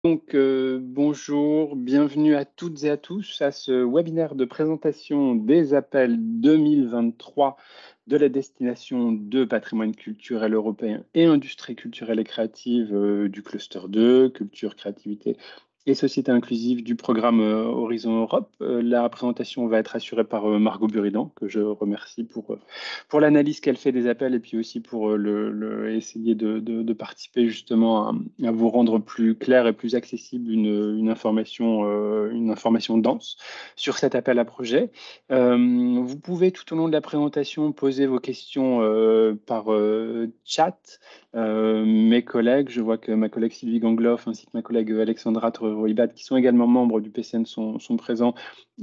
Bonjour, bienvenue à toutes et à tous à ce webinaire de présentation des appels 2023 de la destination de patrimoine culturel européen et industrie culturelle et créative du cluster 2, culture, créativité et société inclusive du programme Horizon Europe. La présentation va être assurée par Margot Buridan, que je remercie pour l'analyse qu'elle fait des appels et puis aussi pour essayer de participer justement à vous rendre plus clair et plus accessible une information dense sur cet appel à projet. Vous pouvez tout au long de la présentation poser vos questions par chat. Mes collègues, je vois que ma collègue Sylvie Gangloff ainsi que ma collègue Alexandra Troibat, qui sont également membres du PCN, sont présents,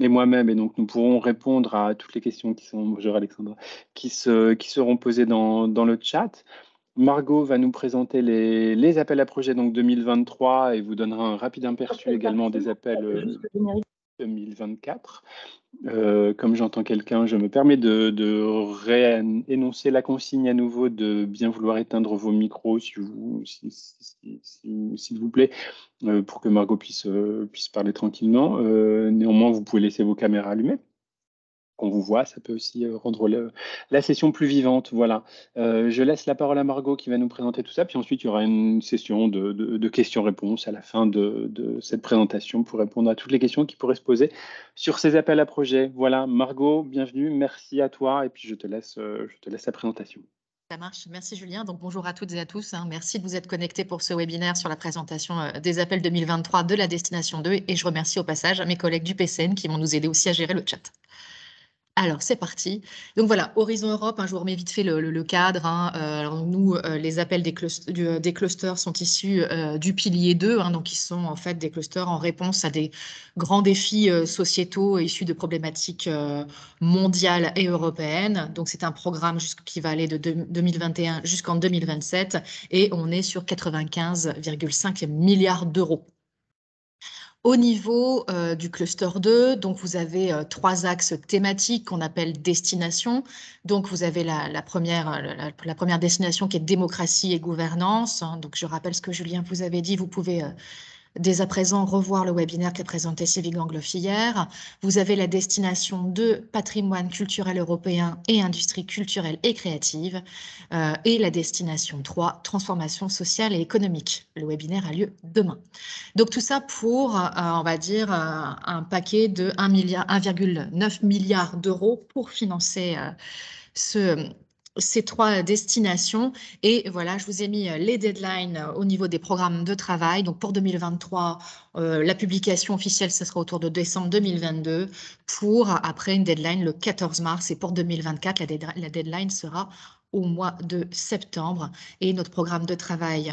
et moi-même, et donc nous pourrons répondre à toutes les questions qui sont, bonjour Alexandra, qui seront posées dans le chat. Margot va nous présenter les appels à projets donc 2023 et vous donnera un rapide aperçu également des appels 2024. Comme j'entends quelqu'un, je me permets de réénoncer la consigne à nouveau de bien vouloir éteindre vos micros, s'il vous plaît, pour que Margot puisse parler tranquillement. Néanmoins, vous pouvez laisser vos caméras allumées. Qu'on vous voit, ça peut aussi rendre la session plus vivante. Voilà. Je laisse la parole à Margot qui va nous présenter tout ça, puis ensuite il y aura une session de questions-réponses à la fin de cette présentation pour répondre à toutes les questions qui pourraient se poser sur ces appels à projets. Voilà, Margot, bienvenue, merci à toi, et puis je te laisse la présentation. Ça marche, merci Julien. Donc bonjour à toutes et à tous. Merci de vous être connectés pour ce webinaire sur la présentation des appels 2023 de la destination 2 et je remercie au passage mes collègues du PCN qui vont nous aider aussi à gérer le chat. Alors, c'est parti. Donc voilà, Horizon Europe, je vous remets vite fait le cadre. Alors nous, les appels des clusters sont issus du pilier 2, donc ils sont en fait des clusters en réponse à des grands défis sociétaux issus de problématiques mondiales et européennes. Donc c'est un programme qui va aller de 2021 jusqu'en 2027 et on est sur 95,5 milliards d'euros. Au niveau du cluster 2, donc vous avez trois axes thématiques qu'on appelle destination. Donc vous avez la première destination qui est démocratie et gouvernance. Donc je rappelle ce que Julien vous avait dit, vous pouvez dès à présent revoir le webinaire qu'a présenté Sylvie Gangloff hier. Vous avez la destination 2, patrimoine culturel européen et industrie culturelle et créative. Et la destination 3, transformation sociale et économique. Le webinaire a lieu demain. Donc tout ça pour, on va dire, un paquet de 1,9 milliard d'euros pour financer ces trois destinations. Et voilà, je vous ai mis les deadlines au niveau des programmes de travail. Donc pour 2023, la publication officielle, ce sera autour de décembre 2022, pour après une deadline le 14 mars. Et pour 2024, la deadline sera au mois de septembre. Et notre programme de travail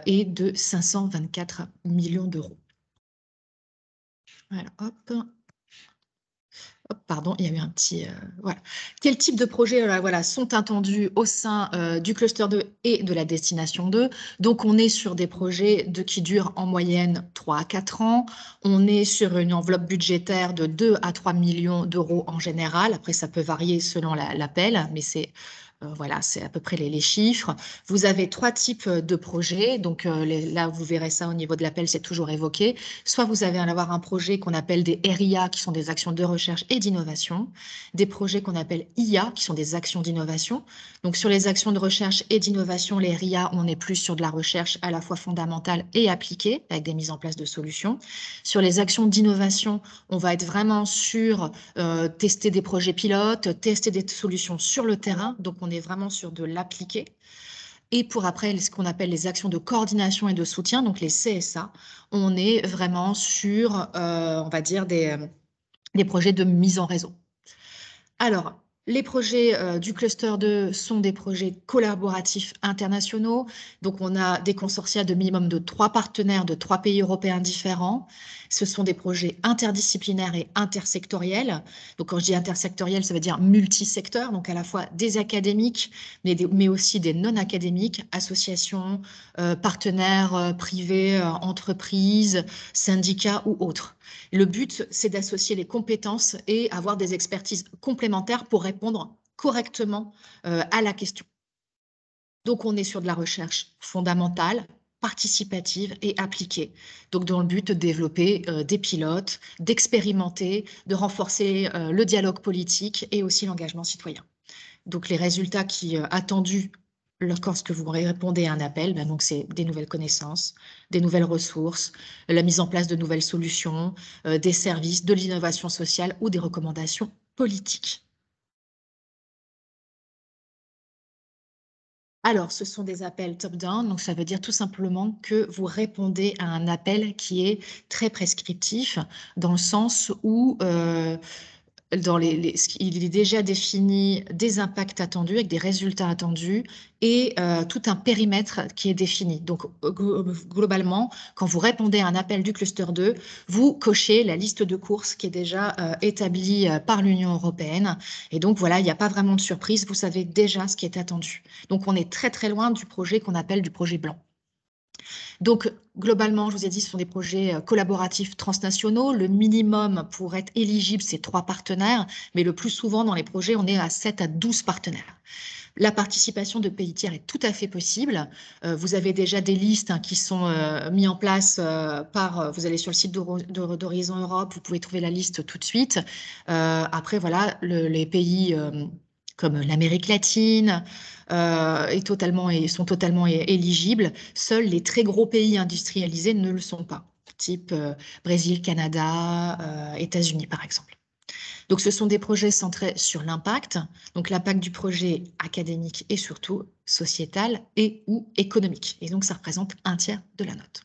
est de 524 millions d'euros. Voilà, hop. Hop, pardon, il y a eu un petit... voilà. Quel type de projets sont attendus au sein du cluster 2 et de la destination 2? Donc, on est sur des projets qui durent en moyenne 3 à 4 ans. On est sur une enveloppe budgétaire de 2 à 3 millions d'euros en général. Après, ça peut varier selon l'appel, mais c'est... voilà, c'est à peu près les chiffres. Vous avez trois types de projets. Donc là, vous verrez ça au niveau de l'appel, c'est toujours évoqué. Soit vous allez avoir un projet qu'on appelle des RIA, qui sont des actions de recherche et d'innovation. Des projets qu'on appelle IA, qui sont des actions d'innovation. Donc sur les actions de recherche et d'innovation, les RIA, on est plus sur de la recherche à la fois fondamentale et appliquée, avec des mises en place de solutions. Sur les actions d'innovation, on va être vraiment sur tester des projets pilotes, tester des solutions sur le terrain. Donc on est vraiment sur de l'appliqué. Et pour après, ce qu'on appelle les actions de coordination et de soutien, donc les CSA, on est vraiment sur, on va dire, des projets de mise en réseau. Alors, les projets du cluster 2 sont des projets collaboratifs internationaux. Donc, on a des consortia de minimum de 3 partenaires de 3 pays européens différents. Ce sont des projets interdisciplinaires et intersectoriels. Donc, quand je dis intersectoriel, ça veut dire multisecteur, donc à la fois des académiques, mais aussi des non-académiques, associations, partenaires privés, entreprises, syndicats ou autres. Le but, c'est d'associer les compétences et avoir des expertises complémentaires pour répondre correctement à la question. Donc, on est sur de la recherche fondamentale, participative et appliquée. Donc, dans le but de développer des pilotes, d'expérimenter, de renforcer le dialogue politique et aussi l'engagement citoyen. Donc, les résultats attendus lorsque vous répondez à un appel, donc c'est des nouvelles connaissances, des nouvelles ressources, la mise en place de nouvelles solutions, des services, de l'innovation sociale ou des recommandations politiques. Alors, ce sont des appels top-down, donc ça veut dire tout simplement que vous répondez à un appel qui est très prescriptif, dans le sens où il est déjà défini des impacts attendus avec des résultats attendus et tout un périmètre qui est défini. Donc, globalement, quand vous répondez à un appel du cluster 2, vous cochez la liste de courses qui est déjà établie par l'Union européenne. Et donc, voilà, il n'y a pas vraiment de surprise. Vous savez déjà ce qui est attendu. Donc, on est très, très loin du projet qu'on appelle du projet blanc. Donc, globalement, je vous ai dit, ce sont des projets collaboratifs transnationaux. Le minimum pour être éligible, c'est 3 partenaires, mais le plus souvent, dans les projets, on est à 7 à 12 partenaires. La participation de pays tiers est tout à fait possible. Vous avez déjà des listes qui sont mises en place vous allez sur le site d'Horizon Europe, vous pouvez trouver la liste tout de suite. Après, voilà, les pays comme l'Amérique latine sont totalement éligibles. Seuls les très gros pays industrialisés ne le sont pas, type Brésil, Canada, États-Unis par exemple. Donc, ce sont des projets centrés sur l'impact, donc l'impact du projet académique et surtout sociétal et ou économique. Et donc, ça représente 1/3 de la note.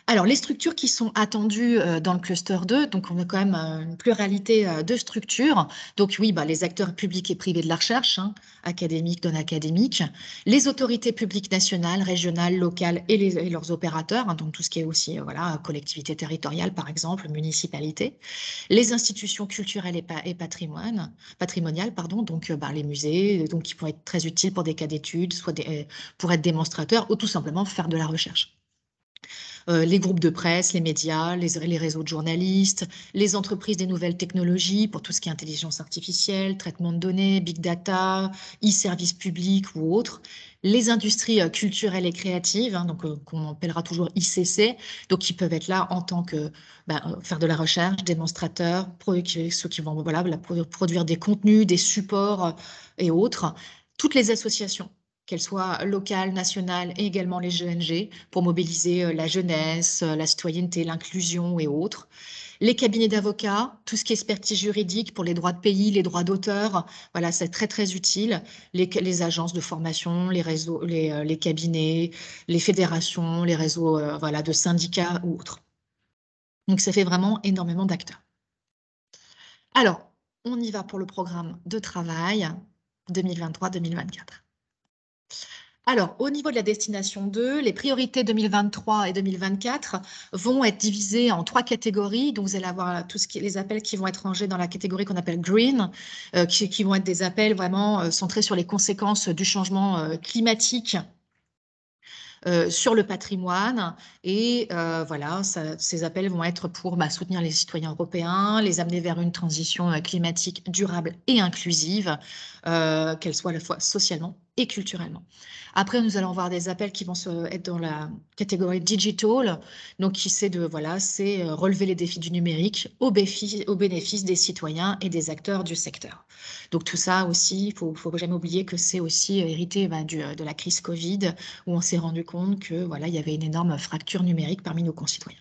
Alors, les structures qui sont attendues dans le cluster 2, donc on a quand même une pluralité de structures. Donc oui, les acteurs publics et privés de la recherche, académiques, non académiques, les autorités publiques nationales, régionales, locales et leurs opérateurs, donc tout ce qui est aussi collectivité territoriale par exemple, municipalité, les institutions culturelles et patrimoniales, donc les musées, donc qui pourraient être très utiles pour des cas d'études, soit pour être démonstrateurs ou tout simplement faire de la recherche. Les groupes de presse, les médias, les réseaux de journalistes, les entreprises des nouvelles technologies pour tout ce qui est intelligence artificielle, traitement de données, big data, e-services publics ou autres, les industries culturelles et créatives, donc qu'on appellera toujours ICC, donc qui peuvent être là en tant que faire de la recherche, démonstrateurs, ceux qui vont produire des contenus, des supports et autres, toutes les associations qu'elles soient locales, nationales et également les ONG, pour mobiliser la jeunesse, la citoyenneté, l'inclusion et autres. Les cabinets d'avocats, tout ce qui est expertise juridique pour les droits de pays, les droits d'auteur, voilà, c'est très, très utile. Les agences de formation, les réseaux, les cabinets, les fédérations, les réseaux de syndicats ou autres. Donc, ça fait vraiment énormément d'acteurs. Alors, on y va pour le programme de travail 2023-2024. Alors, au niveau de la destination 2, les priorités 2023 et 2024 vont être divisées en 3 catégories. Donc, vous allez avoir les appels qui vont être rangés dans la catégorie qu'on appelle green, qui vont être des appels vraiment centrés sur les conséquences du changement climatique sur le patrimoine. Et ces appels vont être pour soutenir les citoyens européens, les amener vers une transition climatique durable et inclusive, qu'elle soit à la fois socialement et culturellement. Après, nous allons avoir des appels qui vont être dans la catégorie digital, donc qui c'est relever les défis du numérique au bénéfice des citoyens et des acteurs du secteur. Donc tout ça aussi, il ne faut jamais oublier que c'est aussi hérité de la crise Covid, où on s'est rendu compte que il y avait une énorme fracture numérique parmi nos concitoyens.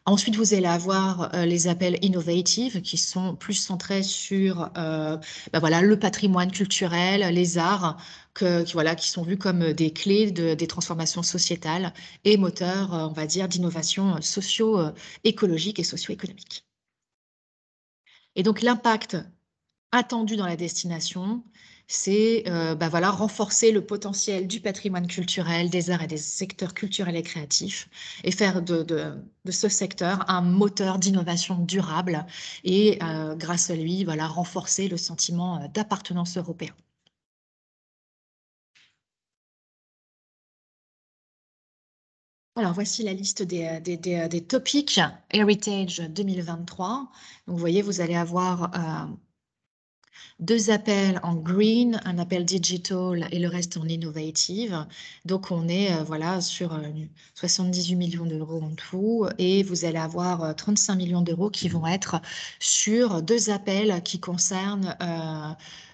Ensuite, vous allez avoir les appels innovative qui sont plus centrés sur le patrimoine culturel, les arts, qui sont vus comme des clés des transformations sociétales et moteurs, on va dire, d'innovation socio-écologique et socio-économique. Et donc, l'impact attendu dans la destination, c'est renforcer le potentiel du patrimoine culturel, des arts et des secteurs culturels et créatifs et faire de ce secteur un moteur d'innovation durable et grâce à lui, renforcer le sentiment d'appartenance européen. Alors, voici la liste des topics Heritage 2023. Donc, vous voyez, vous allez avoir 2 appels en green, un appel digital et le reste en innovative. Donc, on est voilà, sur 78 millions d'euros en tout et vous allez avoir 35 millions d'euros qui vont être sur 2 appels qui concernent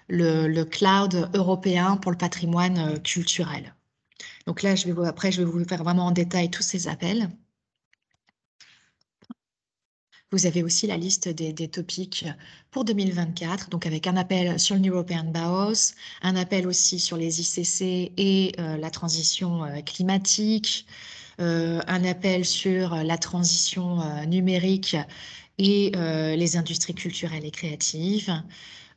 le cloud européen pour le patrimoine culturel. Donc là, après, je vais vous faire vraiment en détail tous ces appels. Vous avez aussi la liste des topics pour 2024, donc avec un appel sur le New European Bauhaus, un appel aussi sur les ICC et la transition climatique, un appel sur la transition numérique et les industries culturelles et créatives.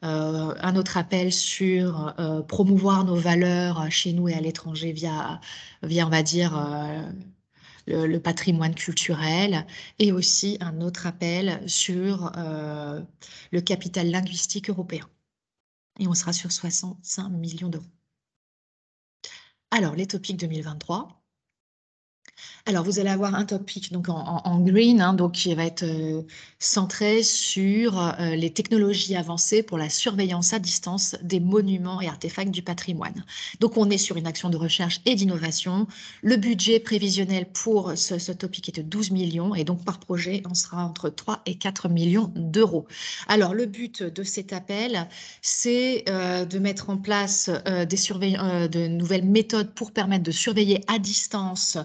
Un autre appel sur promouvoir nos valeurs chez nous et à l'étranger via, on va dire, le patrimoine culturel et aussi un autre appel sur le capital linguistique européen. Et on sera sur 65 millions d'euros. Alors, les topics 2023. Alors, vous allez avoir un topic donc en green, hein, donc qui va être centré sur les technologies avancées pour la surveillance à distance des monuments et artefacts du patrimoine. Donc, on est sur une action de recherche et d'innovation. Le budget prévisionnel pour ce topic est de 12 millions et donc par projet, on sera entre 3 et 4 millions d'euros. Alors, le but de cet appel, c'est de mettre en place de nouvelles méthodes pour permettre de surveiller à distance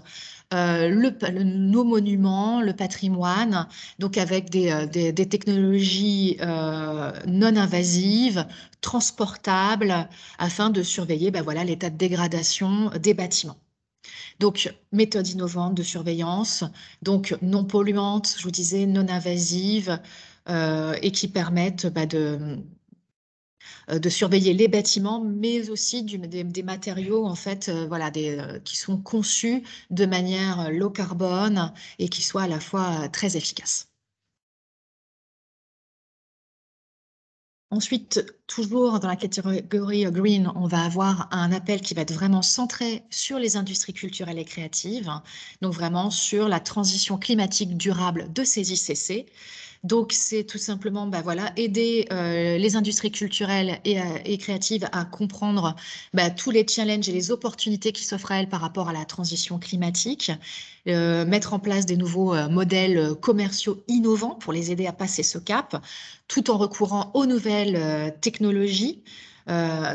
nos monuments, le patrimoine, donc avec des technologies non invasives, transportables, afin de surveiller voilà, l'état de dégradation des bâtiments. Donc, méthode innovante de surveillance, donc non polluante, je vous disais, non invasive, et qui permettent de surveiller les bâtiments, mais aussi des matériaux en fait, voilà, qui sont conçus de manière low carbone et qui soient à la fois très efficaces. Ensuite, toujours dans la catégorie green, on va avoir un appel qui va être vraiment centré sur les industries culturelles et créatives, donc vraiment sur la transition climatique durable de ces ICC. Donc, c'est tout simplement voilà, aider les industries culturelles et créatives à comprendre tous les challenges et les opportunités qui s'offrent à elles par rapport à la transition climatique, mettre en place des nouveaux modèles commerciaux innovants pour les aider à passer ce cap, tout en recourant aux nouvelles technologies.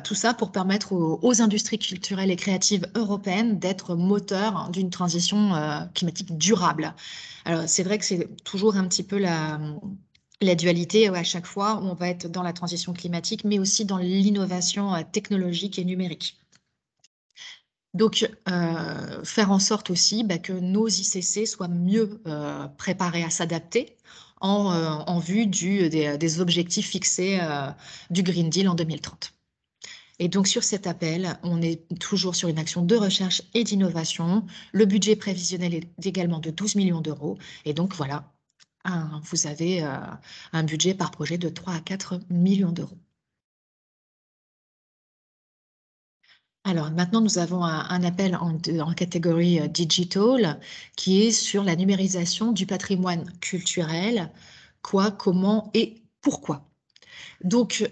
Tout ça pour permettre aux industries culturelles et créatives européennes d'être moteurs d'une transition climatique durable. Alors, c'est vrai que c'est toujours un petit peu la dualité à chaque fois où on va être dans la transition climatique, mais aussi dans l'innovation technologique et numérique. Donc, faire en sorte aussi que nos ICC soient mieux préparés à s'adapter en vue des objectifs fixés du Green Deal en 2030. Et donc, sur cet appel, on est toujours sur une action de recherche et d'innovation. Le budget prévisionnel est également de 12 millions d'euros. Et donc, voilà, vous avez un budget par projet de 3 à 4 millions d'euros. Alors, maintenant, nous avons un appel en catégorie digital qui est sur la numérisation du patrimoine culturel. Quoi, comment et pourquoi. Donc,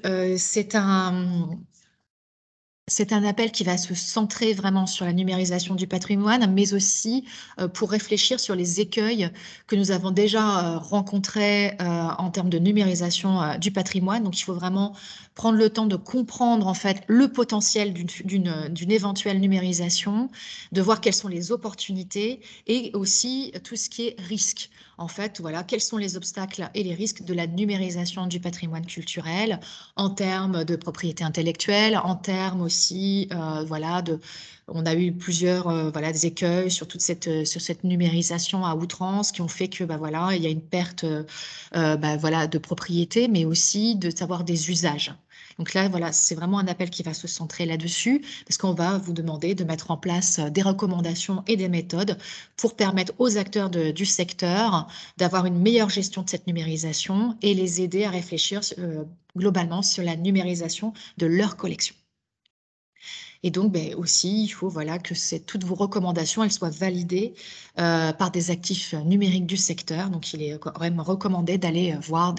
c'est un appel qui va se centrer vraiment sur la numérisation du patrimoine, mais aussi pour réfléchir sur les écueils que nous avons déjà rencontrés en termes de numérisation du patrimoine. Donc, il faut vraiment prendre le temps de comprendre en fait le potentiel d'une éventuelle numérisation, de voir quelles sont les opportunités et aussi tout ce qui est risque. En fait, voilà, quels sont les obstacles et les risques de la numérisation du patrimoine culturel en termes de propriété intellectuelle, en termes aussi, voilà, on a eu plusieurs des écueils sur toute cette numérisation à outrance qui ont fait que voilà, il y a une perte voilà, de propriété, mais aussi de savoir des usages. Donc là, voilà, c'est vraiment un appel qui va se centrer là-dessus, parce qu'on va vous demander de mettre en place des recommandations et des méthodes pour permettre aux acteurs du secteur d'avoir une meilleure gestion de cette numérisation et les aider à réfléchir globalement sur la numérisation de leur collection. Et donc, aussi, il faut voilà, que toutes vos recommandations elles soient validées par des actifs numériques du secteur. Donc, il est quand même recommandé d'aller voir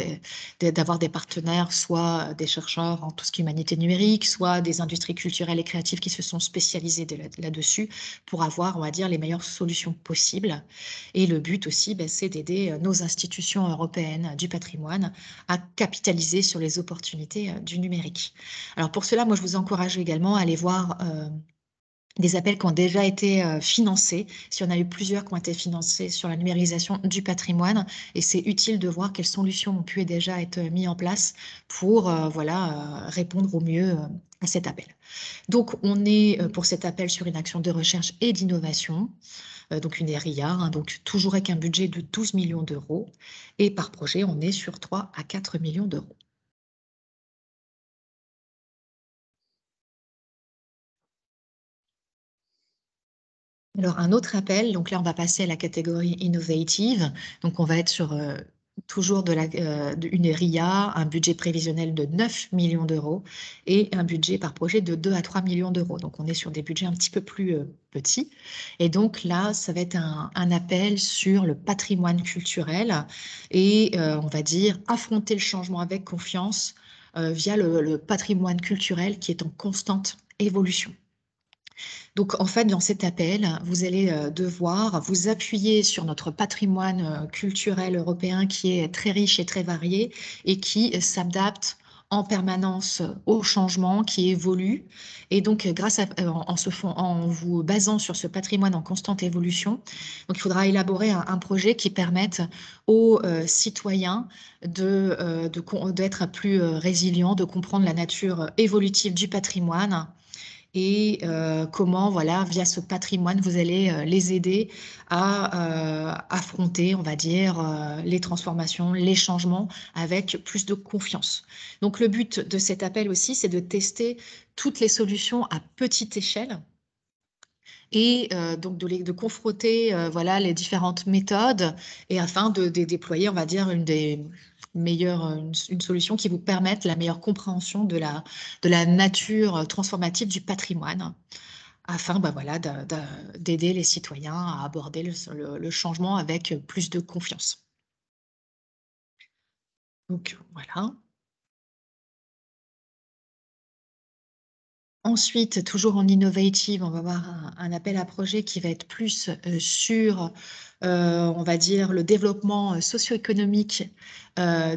d'avoir des partenaires, soit des chercheurs en tout ce qui est humanité numérique, soit des industries culturelles et créatives qui se sont spécialisées là-dessus pour avoir, on va dire, les meilleures solutions possibles. Et le but aussi, c'est d'aider nos institutions européennes du patrimoine à capitaliser sur les opportunités du numérique. Alors pour cela, moi, je vous encourage également à aller voir des appels qui ont déjà été financés. Si on a eu plusieurs qui ont été financés sur la numérisation du patrimoine, et c'est utile de voir quelles solutions ont pu déjà être mises en place pour répondre au mieux à cet appel. Donc, on est pour cet appel sur une action de recherche et d'innovation, donc une RIA, hein, donc toujours avec un budget de 12 millions d'euros. Et par projet, on est sur 3 à 4 millions d'euros. Alors, un autre appel, donc là, on va passer à la catégorie innovative. Donc, on va être sur toujours une RIA, un budget prévisionnel de 9 millions d'euros et un budget par projet de 2 à 3 millions d'euros. Donc, on est sur des budgets un petit peu plus petits. Et donc, là, ça va être un appel sur le patrimoine culturel et, on va dire, affronter le changement avec confiance via le patrimoine culturel qui est en constante évolution. Donc, en fait, dans cet appel, vous allez devoir vous appuyer sur notre patrimoine culturel européen qui est très riche et très varié et qui s'adapte en permanence aux changements, qui évolue. Et donc, en vous basant sur ce patrimoine en constante évolution, donc, il faudra élaborer un projet qui permette aux citoyens d'être plus résilients, de comprendre la nature évolutive du patrimoine et comment, voilà, via ce patrimoine, vous allez les aider à affronter, on va dire, les transformations, les changements avec plus de confiance. Donc, le but de cet appel aussi, c'est de tester toutes les solutions à petite échelle et donc de confronter voilà, les différentes méthodes et afin de déployer, on va dire, une solution qui vous permette la meilleure compréhension de la nature transformative du patrimoine afin voilà, d'aider les citoyens à aborder le changement avec plus de confiance. Donc voilà. Ensuite, toujours en innovative, on va avoir un appel à projet qui va être plus sur, on va dire, le développement socio-économique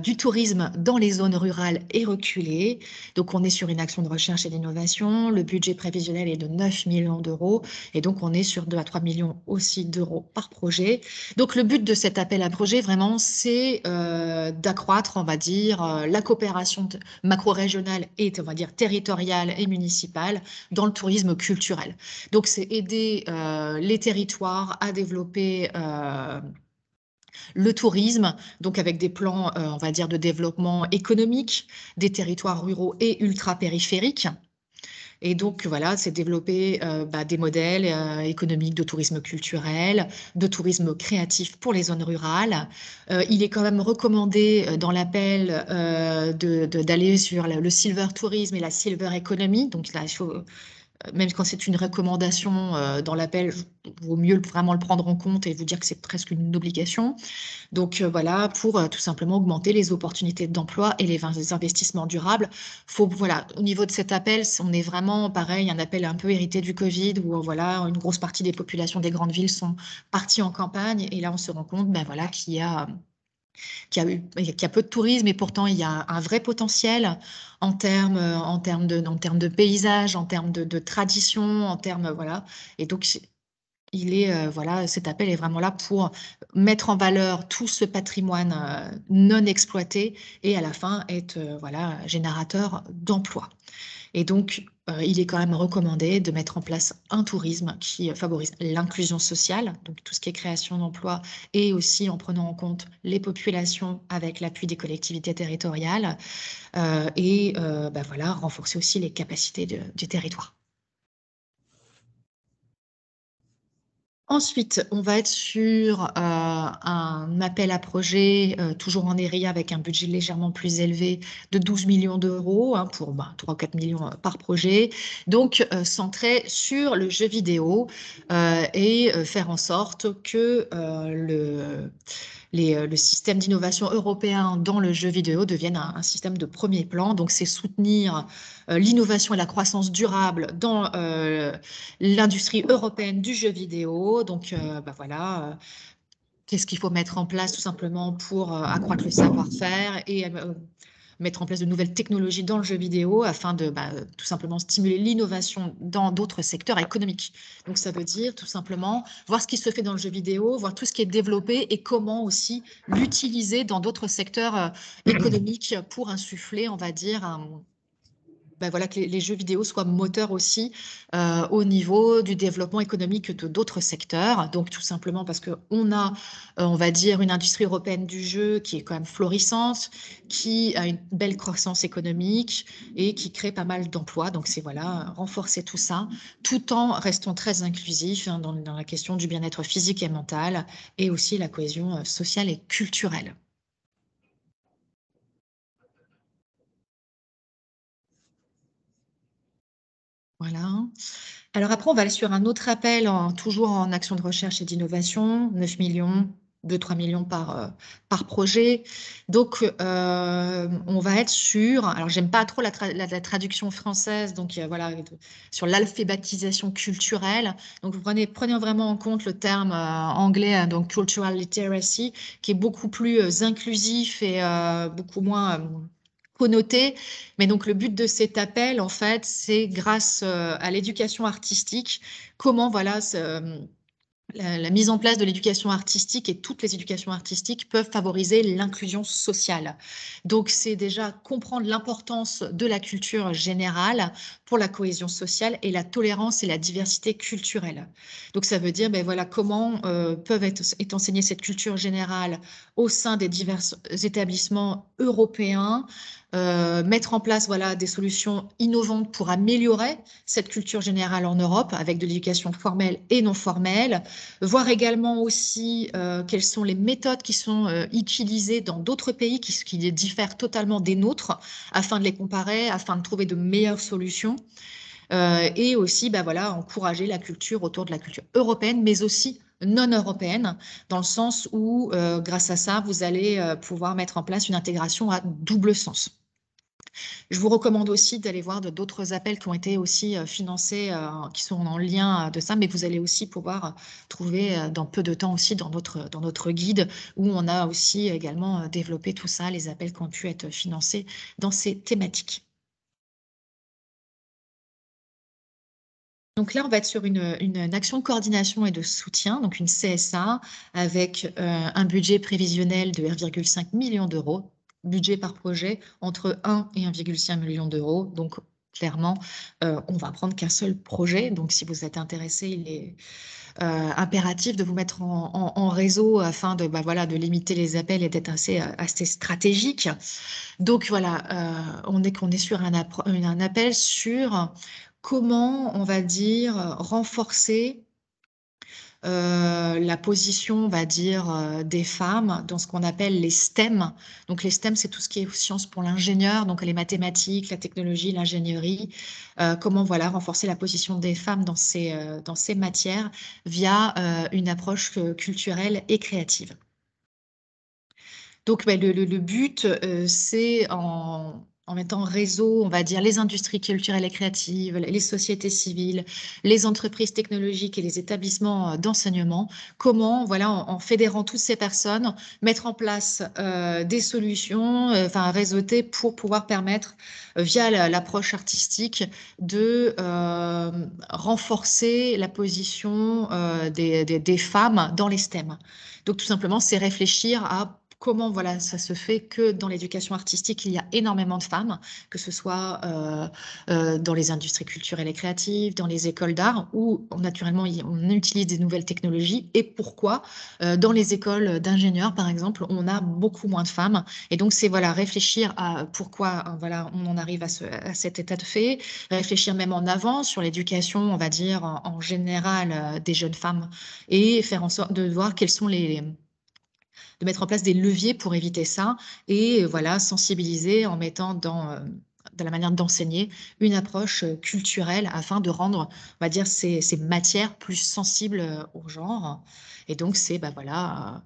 du tourisme dans les zones rurales et reculées. Donc, on est sur une action de recherche et d'innovation. Le budget prévisionnel est de 9 millions d'euros. Et donc, on est sur 2 à 3 millions aussi d'euros par projet. Donc, le but de cet appel à projet, vraiment, c'est d'accroître, on va dire, la coopération macro-régionale et, on va dire, territoriale et municipale dans le tourisme culturel. Donc, c'est aider les territoires à développer le tourisme, donc avec des plans, on va dire, de développement économique des territoires ruraux et ultra-périphériques. Et donc, voilà, c'est développer des modèles économiques de tourisme culturel, de tourisme créatif pour les zones rurales. Il est quand même recommandé dans l'appel d'aller sur le silver tourisme et la silver economy. Donc là, il faut même quand c'est une recommandation dans l'appel, il vaut mieux vraiment le prendre en compte et vous dire que c'est presque une obligation. Donc voilà, pour tout simplement augmenter les opportunités d'emploi et les investissements durables. Voilà, au niveau de cet appel, on est vraiment pareil, un appel un peu hérité du Covid où voilà, une grosse partie des populations des grandes villes sont parties en campagne et là on se rend compte voilà, qu'il y a peu de tourisme et pourtant il y a un vrai potentiel en termes de paysage, en termes de tradition, en termes voilà. Et donc voilà, cet appel est vraiment là pour mettre en valeur tout ce patrimoine non exploité et à la fin être voilà, générateur d'emplois. Et donc, il est quand même recommandé de mettre en place un tourisme qui favorise l'inclusion sociale, donc tout ce qui est création d'emplois, et aussi en prenant en compte les populations avec l'appui des collectivités territoriales, et voilà, renforcer aussi les capacités du territoire. Ensuite, on va être sur un appel à projet, toujours en ERIA avec un budget légèrement plus élevé de 12 millions d'euros pour 3 ou 4 millions par projet. Donc, centré sur le jeu vidéo et faire en sorte que le système d'innovation européen dans le jeu vidéo devienne un système de premier plan. Donc, c'est soutenir l'innovation et la croissance durable dans l'industrie européenne du jeu vidéo. Donc, voilà, qu'est-ce qu'il faut mettre en place tout simplement pour accroître le savoir-faire et mettre en place de nouvelles technologies dans le jeu vidéo afin de tout simplement stimuler l'innovation dans d'autres secteurs économiques. Donc, ça veut dire tout simplement voir ce qui se fait dans le jeu vidéo, voir tout ce qui est développé et comment aussi l'utiliser dans d'autres secteurs économiques pour insuffler, on va dire, voilà, que les jeux vidéo soient moteurs aussi au niveau du développement économique de d'autres secteurs. Donc, tout simplement parce qu'on a, on va dire, une industrie européenne du jeu qui est quand même florissante, qui a une belle croissance économique et qui crée pas mal d'emplois. Donc, c'est voilà, renforcer tout ça, tout en restant très inclusif dans la question du bien-être physique et mental et aussi la cohésion sociale et culturelle. Voilà. Alors après, on va aller sur un autre appel, toujours en action de recherche et d'innovation, 9 millions, 2-3 millions par projet. Donc, on va être sur, alors j'aime pas trop la traduction française, donc voilà, sur l'alphabétisation culturelle. Donc, vous prenez vraiment en compte le terme anglais, donc cultural literacy, qui est beaucoup plus inclusif et beaucoup moins connoté. Mais donc, le but de cet appel, en fait, c'est grâce à l'éducation artistique, comment, voilà, la mise en place de l'éducation artistique et toutes les éducations artistiques peuvent favoriser l'inclusion sociale. Donc, c'est déjà comprendre l'importance de la culture générale pour la cohésion sociale et la tolérance et la diversité culturelle. Donc, ça veut dire, voilà, comment peuvent être enseignée cette culture générale au sein des divers établissements européens, mettre en place voilà, des solutions innovantes pour améliorer cette culture générale en Europe avec de l'éducation formelle et non formelle, voir également aussi quelles sont les méthodes qui sont utilisées dans d'autres pays qui diffèrent totalement des nôtres afin de les comparer, afin de trouver de meilleures solutions. Et aussi voilà, encourager la culture autour de la culture européenne, mais aussi non européenne, dans le sens où, grâce à ça, vous allez pouvoir mettre en place une intégration à double sens. Je vous recommande aussi d'aller voir d'autres appels qui ont été aussi financés, qui sont en lien de ça, mais vous allez aussi pouvoir trouver dans peu de temps aussi dans notre guide où on a aussi également développé tout ça, les appels qui ont pu être financés dans ces thématiques. Donc là, on va être sur une action de coordination et de soutien, donc une CSA, avec un budget prévisionnel de 1,5 million d'euros, budget par projet entre 1 et 1,5 million d'euros. Donc clairement, on va prendre qu'un seul projet. Donc si vous êtes intéressé, il est impératif de vous mettre en réseau afin de, voilà, de limiter les appels et d'être assez stratégique. Donc voilà, on est sur un appel sur comment, on va dire, renforcer la position, on va dire, des femmes dans ce qu'on appelle les STEM. Donc les STEM, c'est tout ce qui est sciences pour l'ingénieur, donc les mathématiques, la technologie, l'ingénierie. Comment voilà, renforcer la position des femmes dans ces matières via une approche culturelle et créative. Donc, le but, c'est en mettant en réseau, on va dire, les industries culturelles et créatives, les sociétés civiles, les entreprises technologiques et les établissements d'enseignement, comment, voilà, en fédérant toutes ces personnes, mettre en place des solutions, réseauter pour pouvoir permettre, via l'approche artistique, de renforcer la position des femmes dans les STEM. Donc, tout simplement, c'est réfléchir à comment voilà, ça se fait que dans l'éducation artistique, il y a énormément de femmes, que ce soit dans les industries culturelles et créatives, dans les écoles d'art, où naturellement on utilise des nouvelles technologies, et pourquoi dans les écoles d'ingénieurs, par exemple, on a beaucoup moins de femmes. Et donc, c'est voilà, réfléchir à pourquoi voilà, on en arrive à cet état de fait, réfléchir même en avant sur l'éducation, on va dire, en général des jeunes femmes, et faire en sorte de voir quels sont de mettre en place des leviers pour éviter ça et voilà, sensibiliser en mettant dans la manière d'enseigner une approche culturelle afin de rendre, on va dire, ces matières plus sensibles au genre. Et donc, c'est bah, voilà,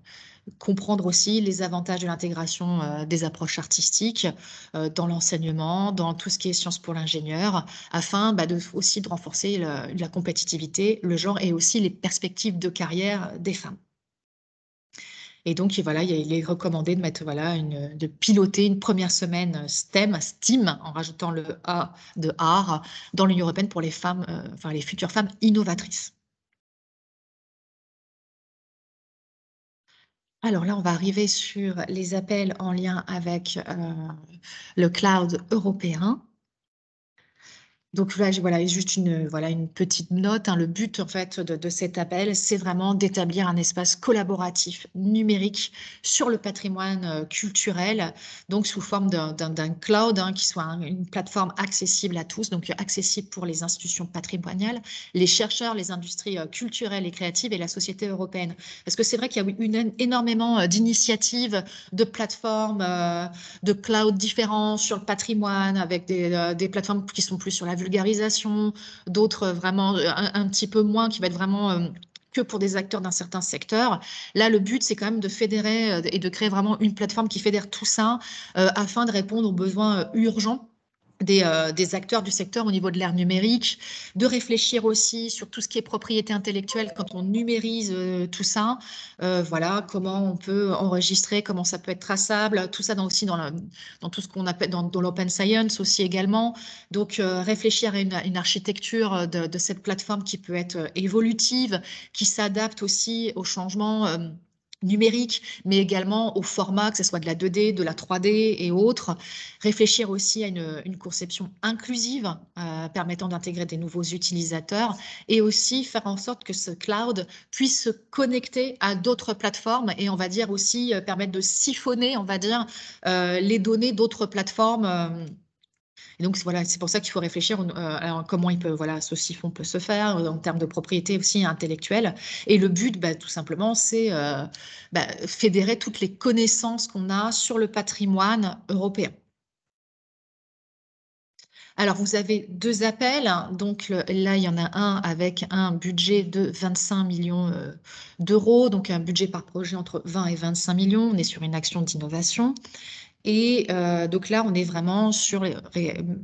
comprendre aussi les avantages de l'intégration des approches artistiques dans l'enseignement, dans tout ce qui est sciences pour l'ingénieur, afin bah, aussi de renforcer la compétitivité, le genre et aussi les perspectives de carrière des femmes. Et donc, voilà, il est recommandé de mettre, voilà, de piloter une première semaine STEAM, en rajoutant le A de art, dans l'Union européenne pour les femmes, enfin les futures femmes innovatrices. Alors là, on va arriver sur les appels en lien avec le cloud européen. Donc là, voilà, juste une petite note, hein. Le but en fait de cet appel, c'est vraiment d'établir un espace collaboratif numérique sur le patrimoine culturel, donc sous forme d'un cloud, hein, qui soit une plateforme accessible à tous, donc accessible pour les institutions patrimoniales, les chercheurs, les industries culturelles et créatives et la société européenne. Parce que c'est vrai qu'il y a eu énormément d'initiatives, de plateformes, de cloud différents sur le patrimoine, avec des plateformes qui sont plus sur la vulgarisation, d'autres vraiment un petit peu moins, qui va être vraiment que pour des acteurs d'un certain secteur. Là, le but, c'est quand même de fédérer et de créer vraiment une plateforme qui fédère tout ça afin de répondre aux besoins urgents des acteurs du secteur au niveau de l'ère numérique, de réfléchir aussi sur tout ce qui est propriété intellectuelle quand on numérise tout ça, voilà, comment on peut enregistrer, comment ça peut être traçable, tout ça aussi dans tout ce qu'on appelle dans l'open science aussi également. Donc, réfléchir à une architecture de cette plateforme qui peut être évolutive, qui s'adapte aussi aux changements numérique, mais également au format, que ce soit de la 2D, de la 3D et autres. Réfléchir aussi à une conception inclusive permettant d'intégrer des nouveaux utilisateurs et aussi faire en sorte que ce cloud puisse se connecter à d'autres plateformes et on va dire aussi permettre de siphonner, on va dire, les données d'autres plateformes. Et donc, voilà, c'est pour ça qu'il faut réfléchir à comment voilà, ce siphon peut se faire en termes de propriété aussi intellectuelle. Et le but, bah, tout simplement, c'est fédérer toutes les connaissances qu'on a sur le patrimoine européen. Alors, vous avez deux appels. Donc, là, il y en a un avec un budget de 25 millions d'euros, donc un budget par projet entre 20 et 25 millions. On est sur une action d'innovation. Et donc là, on est vraiment sur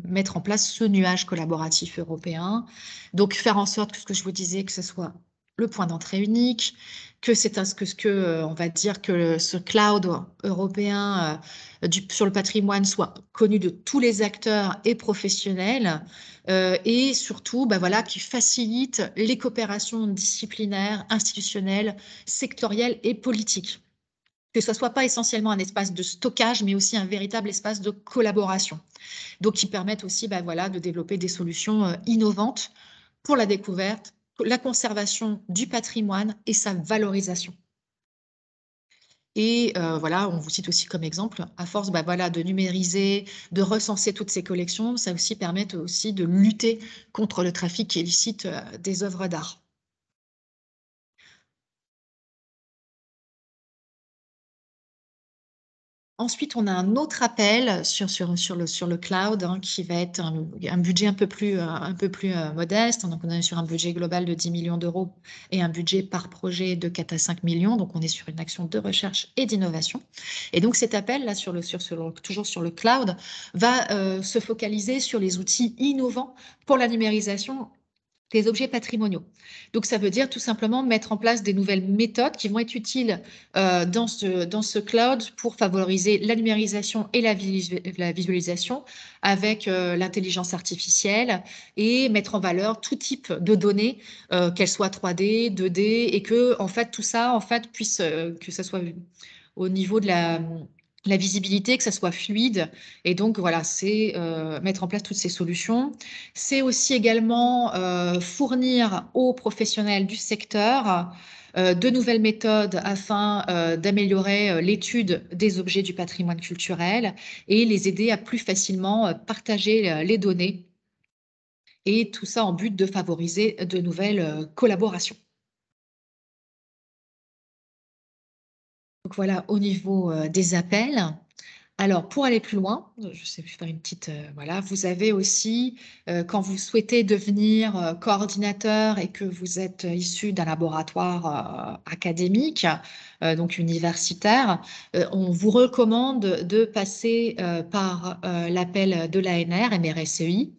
mettre en place ce nuage collaboratif européen. Donc faire en sorte que ce que je vous disais, que ce soit le point d'entrée unique, que on va dire que ce cloud européen sur le patrimoine soit connu de tous les acteurs et professionnels, et surtout, bah voilà, qui facilite les coopérations disciplinaires, institutionnelles, sectorielles et politiques, que ce ne soit pas essentiellement un espace de stockage, mais aussi un véritable espace de collaboration. Donc, qui permettent aussi bah, voilà, de développer des solutions innovantes pour la découverte, la conservation du patrimoine et sa valorisation. Et voilà, on vous cite aussi comme exemple, à force bah, voilà, de numériser, de recenser toutes ces collections, ça aussi permet aussi de lutter contre le trafic illicite des œuvres d'art. Ensuite, on a un autre appel sur le cloud, hein, qui va être un budget un peu plus modeste. Donc, on est sur un budget global de 10 millions d'euros et un budget par projet de 4 à 5 millions. Donc, on est sur une action de recherche et d'innovation. Et donc, cet appel, là, toujours sur le cloud, va se focaliser sur les outils innovants pour la numérisation des objets patrimoniaux. Donc, ça veut dire tout simplement mettre en place des nouvelles méthodes qui vont être utiles dans ce cloud pour favoriser la numérisation et la visualisation avec l'intelligence artificielle et mettre en valeur tout type de données, qu'elles soient 3D, 2D, et que en fait, tout ça en fait, puisse, que ce soit au niveau de la visibilité, que ça soit fluide. Et donc, voilà, c'est mettre en place toutes ces solutions. C'est aussi également fournir aux professionnels du secteur de nouvelles méthodes afin d'améliorer l'étude des objets du patrimoine culturel et les aider à plus facilement partager les données. Et tout ça en but de favoriser de nouvelles collaborations. Donc voilà, au niveau des appels. Alors, pour aller plus loin, je sais faire une petite, voilà, vous avez aussi, quand vous souhaitez devenir coordinateur et que vous êtes issu d'un laboratoire académique, donc universitaire, on vous recommande de passer par l'appel de l'ANR, MRSEI,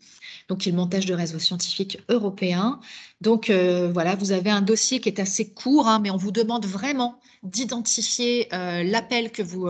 donc qui est le montage de réseaux scientifiques européens. Donc voilà, vous avez un dossier qui est assez court, hein, mais on vous demande vraiment d'identifier l'appel que vous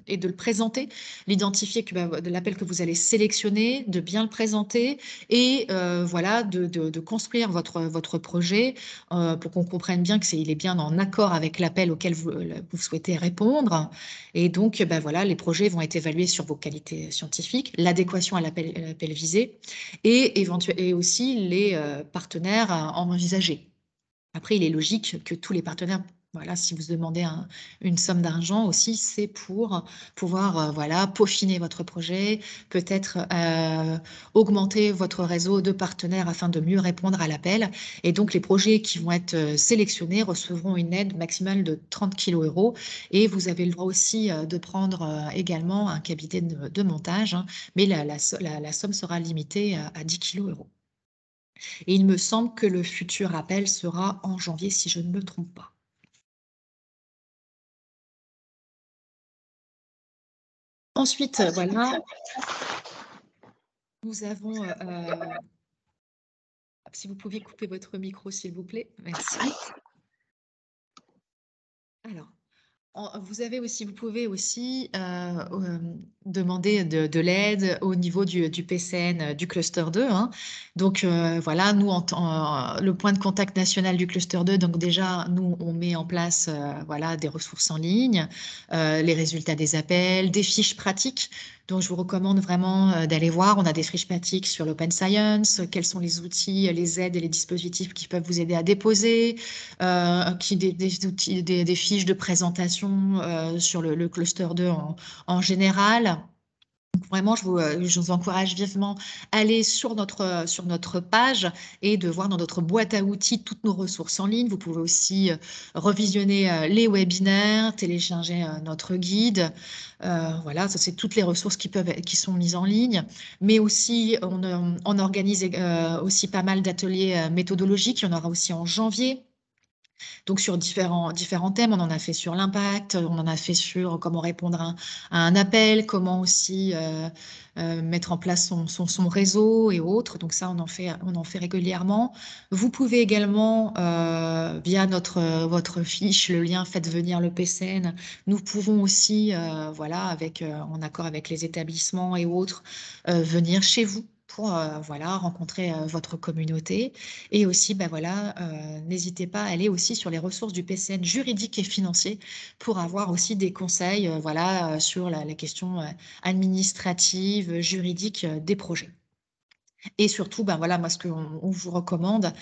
et de le présenter, l'identifier de l'appel que vous allez sélectionner, de bien le présenter et voilà de construire votre projet pour qu'on comprenne bien que il est bien en accord avec l'appel auquel vous souhaitez répondre. Et donc voilà, les projets vont être évalués sur vos qualités scientifiques, l'adéquation à l'appel visé et aussi les partenaires à envisager. Après, il est logique que tous les partenaires, voilà, si vous demandez une somme d'argent aussi, c'est pour pouvoir voilà, peaufiner votre projet, peut-être augmenter votre réseau de partenaires afin de mieux répondre à l'appel. Et donc, les projets qui vont être sélectionnés recevront une aide maximale de 30 kg et vous avez le droit aussi de prendre également un cabinet de montage, hein, mais la somme sera limitée à 10 kg. Et il me semble que le futur appel sera en janvier, si je ne me trompe pas. Ensuite, voilà, nous avons... si vous pouviez couper votre micro, s'il vous plaît. Merci. Alors, vous pouvez aussi demander de l'aide au niveau du PCN du cluster 2. Hein. Donc voilà, nous, le point de contact national du cluster 2, donc déjà, nous, on met en place voilà, des ressources en ligne, les résultats des appels, des fiches pratiques. Donc, je vous recommande vraiment d'aller voir. On a des fiches pratiques sur l'open science, quels sont les outils, les aides et les dispositifs qui peuvent vous aider à déposer, des fiches de présentation sur le cluster 2 en général. Donc vraiment, je vous encourage vivement à aller sur notre page et de voir dans notre boîte à outils toutes nos ressources en ligne. Vous pouvez aussi revisionner les webinaires, télécharger notre guide. Voilà, ça c'est toutes les ressources qui sont mises en ligne. Mais aussi, on organise aussi pas mal d'ateliers méthodologiques. Il y en aura aussi en janvier. Donc, sur différents thèmes, on en a fait sur l'impact, on en a fait sur comment répondre à un appel, comment aussi mettre en place son réseau et autres. Donc, ça, on en fait régulièrement. Vous pouvez également, via votre fiche, le lien Faites venir le PCN, nous pouvons aussi, voilà, en accord avec les établissements et autres, venir chez vous pour voilà, rencontrer votre communauté. Et aussi, voilà, n'hésitez pas à aller aussi sur les ressources du PCN juridique et financier pour avoir aussi des conseils voilà, sur la question administrative, juridique des projets. Et surtout, voilà, moi, ce qu'on vous recommande,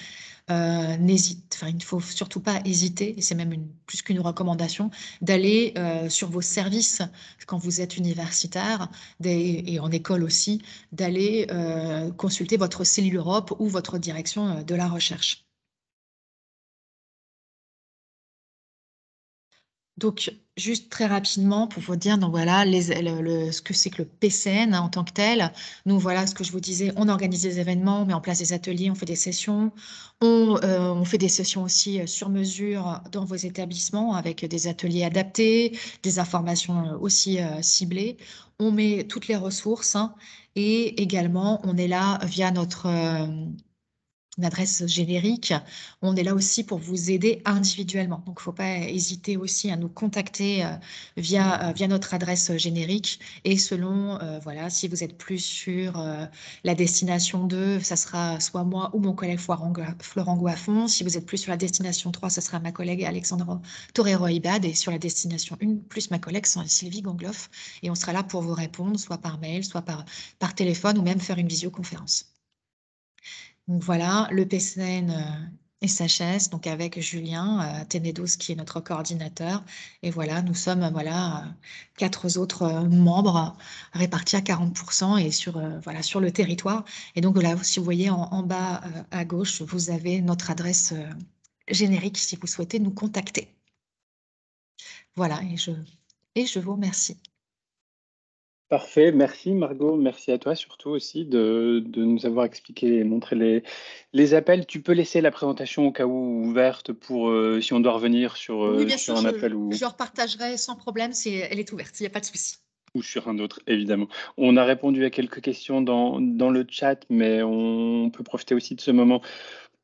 il ne faut surtout pas hésiter, et c'est même plus qu'une recommandation, d'aller sur vos services quand vous êtes universitaire et en école aussi, d'aller consulter votre cellule Europe ou votre direction de la recherche. Donc, juste très rapidement pour vous dire, donc voilà, ce que c'est que le PCN en tant que tel. Nous, voilà ce que je vous disais, on organise des événements, on met en place des ateliers, on fait des sessions. On fait des sessions aussi sur mesure dans vos établissements avec des ateliers adaptés, des informations aussi ciblées. On met toutes les ressources hein, et également, on est là via une adresse générique. On est là aussi pour vous aider individuellement. Donc, il ne faut pas hésiter aussi à nous contacter via notre adresse générique. Et selon, voilà, si vous êtes plus sur la destination 2, ça sera soit moi ou mon collègue Florent Goiffon. Si vous êtes plus sur la destination 3, ça sera ma collègue Alexandre Torero-Ibad. Et sur la destination 1, plus ma collègue Sylvie Gangloff. Et on sera là pour vous répondre, soit par mail, soit par téléphone ou même faire une visioconférence. Donc voilà, le PCN SHS, donc avec Julien Tenedos qui est notre coordinateur. Et voilà, nous sommes voilà, 4 autres membres répartis à 40% et voilà, sur le territoire. Et donc là, si vous voyez en bas à gauche, vous avez notre adresse générique si vous souhaitez nous contacter. Voilà, et je vous remercie. Parfait, merci Margot, merci à toi surtout aussi de nous avoir expliqué et montré les appels. Tu peux laisser la présentation au cas où ouverte pour si on doit revenir Oui, bien sur sûr, un appel ou je repartagerai sans problème, elle est ouverte, il n'y a pas de souci. sur un autre, évidemment. On a répondu à quelques questions dans le chat, mais on peut profiter aussi de ce moment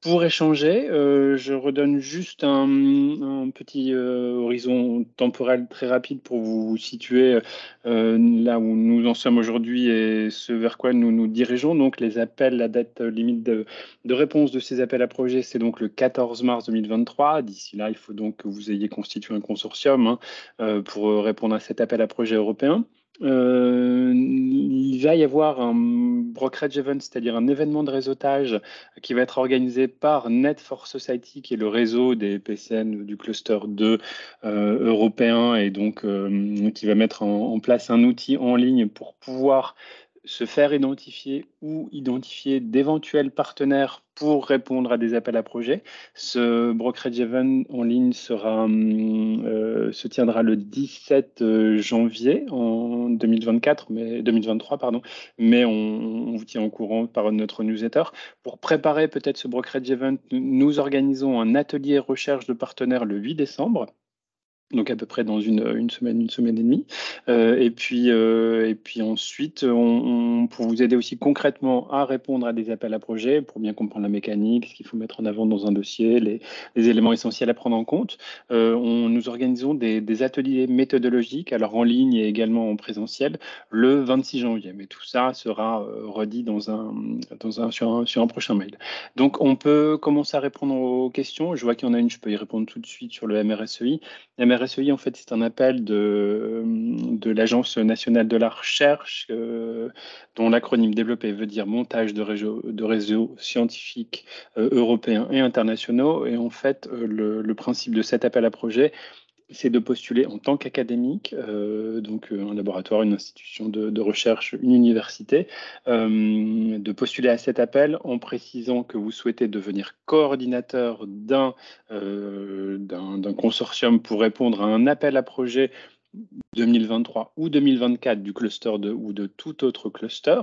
pour échanger. Je redonne juste un petit horizon temporel très rapide pour vous situer là où nous en sommes aujourd'hui et ce vers quoi nous nous dirigeons. Donc les appels, la date limite de réponse de ces appels à projets, c'est donc le 14 mars 2023. D'ici là, il faut donc que vous ayez constitué un consortium pour répondre à cet appel à projet européen. Il va y avoir un brokerage event, c'est-à-dire un événement de réseautage qui va être organisé par Net for Society, qui est le réseau des PCN du cluster 2 européen, et donc qui va mettre en place un outil en ligne pour pouvoir se faire identifier ou identifier d'éventuels partenaires pour répondre à des appels à projets. Ce brokerage event en ligne se tiendra le 17 janvier en 2023, pardon, mais on vous tient au courant par notre newsletter. Pour préparer peut-être ce brokerage event, nous organisons un atelier recherche de partenaires le 8 décembre. Donc à peu près dans une semaine et demie. Et puis ensuite, pour vous aider aussi concrètement à répondre à des appels à projets, pour bien comprendre la mécanique, ce qu'il faut mettre en avant dans un dossier, les éléments essentiels à prendre en compte, nous organisons des ateliers méthodologiques, alors en ligne et également en présentiel, le 26 janvier. Mais tout ça sera redit sur un prochain mail. Donc on peut commencer à répondre aux questions. Je vois qu'il y en a une, je peux y répondre tout de suite sur le MRSEI. La MRSEI, en fait, c'est un appel de l'Agence nationale de la recherche, dont l'acronyme développé veut dire montage de réseaux scientifiques européens et internationaux. Et en fait, le principe de cet appel à projet, c'est de postuler en tant qu'académique, donc un laboratoire, une institution de recherche, une université, de postuler à cet appel en précisant que vous souhaitez devenir coordinateur d'un consortium pour répondre à un appel à projet 2023 ou 2024 du cluster ou de tout autre cluster.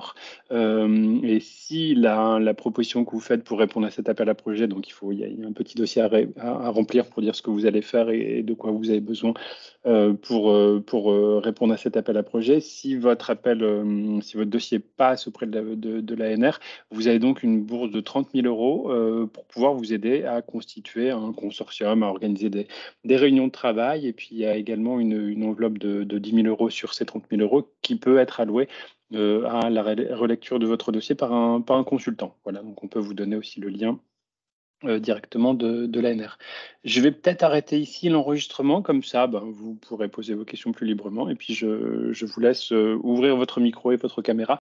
Et si la proposition que vous faites pour répondre à cet appel à projet, donc il y a un petit dossier à remplir pour dire ce que vous allez faire et de quoi vous avez besoin pour répondre à cet appel à projet. Si votre dossier passe auprès de l'ANR, vous avez donc une bourse de 30 000 euros pour pouvoir vous aider à constituer un consortium, à organiser des réunions de travail. Et puis, il y a également une enveloppe de 10 000 euros sur ces 30 000 euros qui peut être allouée à la relecture de votre dossier par un consultant. Voilà, donc on peut vous donner aussi le lien directement de l'ANR. Je vais peut-être arrêter ici l'enregistrement, comme ça vous pourrez poser vos questions plus librement, et puis je vous laisse ouvrir votre micro et votre caméra